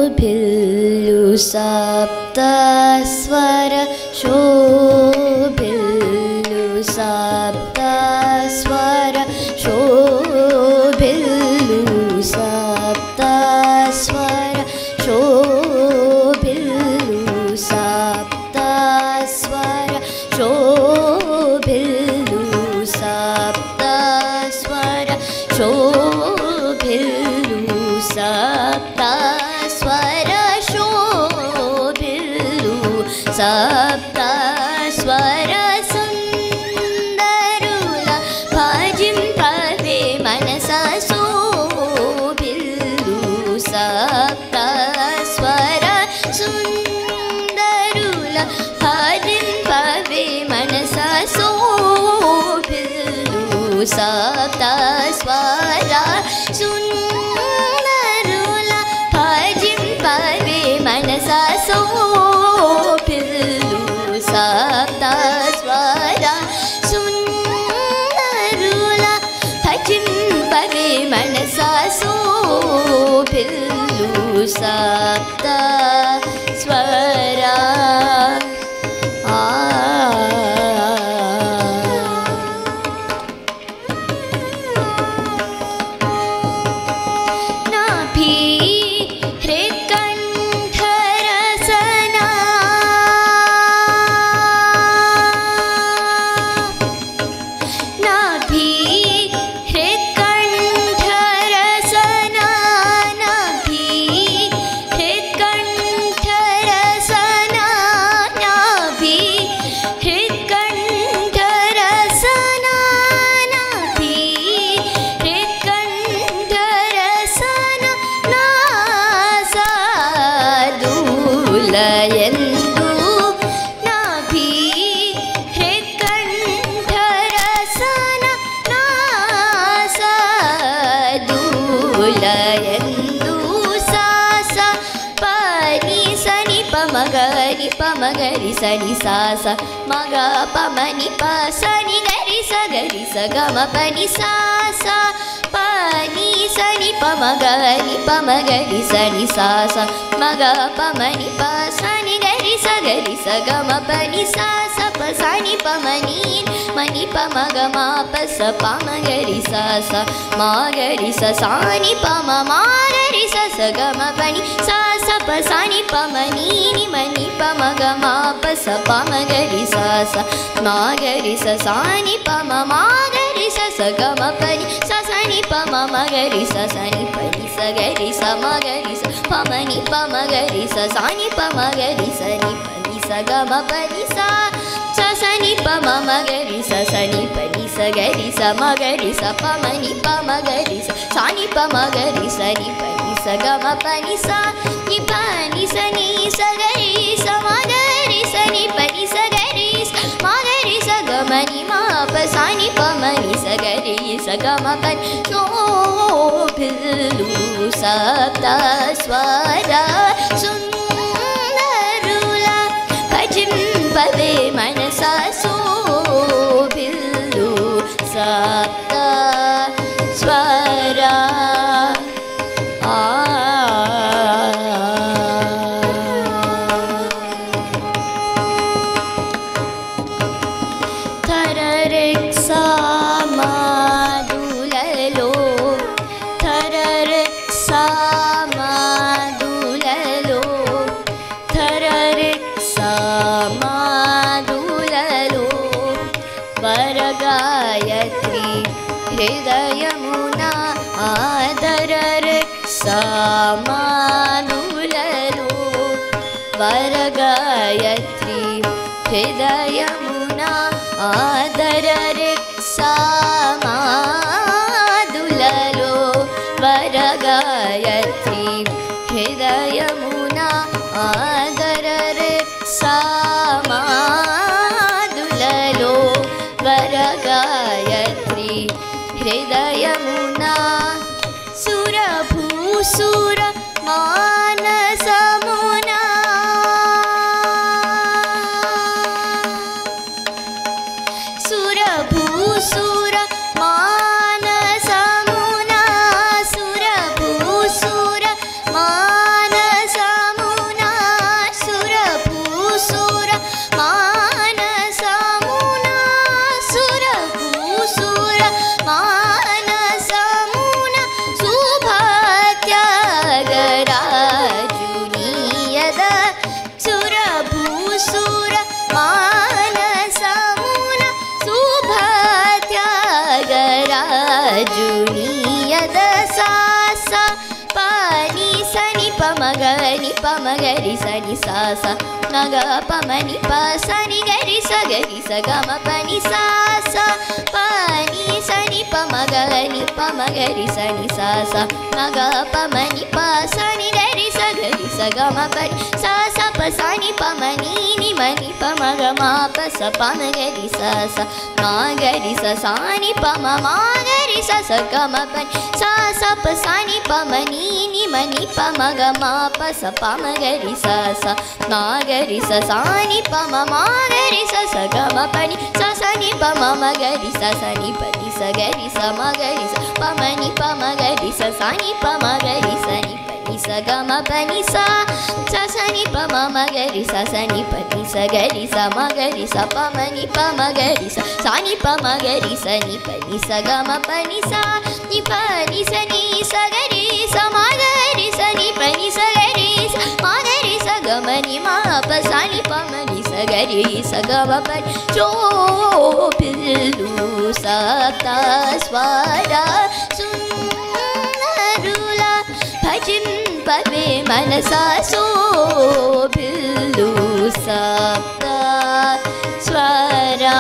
शोभिल्लु सप्तस्वर शोभिल्लु सप्तस्वर शोभिल्लु सप्तस्वर शोभिल्लु सप्तस्वर शोभिल्लु सप्तस्वर शोभिल्लु सप्तस्वर शोभिल्लु सप्तस्वर सुन्दरुला भजिम्पवे मनसा शोभिल्लु सप्तस्वर सुन्दरुला भजिम्पवे मनसा शोभिल्लु सप्तस्वर सुन्दरुला भजिम्पवे मनसा शोभिल्लु सप्तस्वर सुन्दरुला भजिम्पवे मनसा शोभिल्लु सप्तस्वर मगरि सनि सा सा मग पमनि प सनि गरि स गम पनि सा सा पनि सनि प मगरि सनि सा सा मग पमनि प सनि गरि स गम पनि सा सा प सनि प मनि प मग मा प स प मगरि सा सा मगरि स सानि प म मगरि स गम पनि सा सा प सनि प मनि प मग मा प स प मगरि सा सा मगरि स सानि प म मगरि स गम पनि सा सनि प म मगरि स सनि पनि स गरि स मगरि स प मनि प मगरि स सानि प मगरि सनि पनि स गम पनि सा सनि प म मगरि स सनि पनि स गरि स मगरि स प मनि प मगरि स सानि प मगरि सनि पनि स गम पनि सा नि पनि सनि स गरि स मगरि सनि पनि स गरि स मगरि स गमनि मा प सानि प मनि स गरि स गम पनि शोभिल्लु सप्तस्वर सुन्दरुला भजिम्पवे मनसा शोभिल्लु सप्तस्वर हृदयमुना आदररक्षामानुललो वरगायत्री हृदयमुना आदररक्षामादुललो वरगायत्री हृदयमुना आदररक्षामादुललो वरगायत्री हृदयमुना सुरभूसुर मानसमुना सुरभूसुर मानसमुना सुरभूसुर जुनियद सा सा पानी सनि पमगनि पमगरि सनि सा सा नग पमनि प सनि गरि स गम पनि सा सा पानी सनि पमगनि पमगरि सनि सा सा नग पमनि प सनि गरि स गम पनि सा सा प सनि पमनि नि मनि पमग मा प स पमगरि सा सा मा गरि स सानि पम मा गरि स गम पनि सा सा प सनि पमनि नि मनि पमग मा प स पमगरि सा सा मा गरि स सानि पम मा गरि स गम पनि सा सनि पम म गरि स सनि पनि स गरि स म गरि स पमनि पम गरि स सनि पम गरि सनि पनि स गम पनि सा सा सनि पम म गरि स सनि पनि स गरि स म गरि स पमनि पम गरि स सनि पम गरि सनि पनि स गम पनि सा नि पनि स नि स गरि स म गरि स नि पनि स गरि स म गरि स गम नि म प सनि पमनि स गरि स गम पनि शोभिल्लु सप्त स्वर सुन्दरुला भजन पवे मनसा शोभिल्लु सप्त स्वरा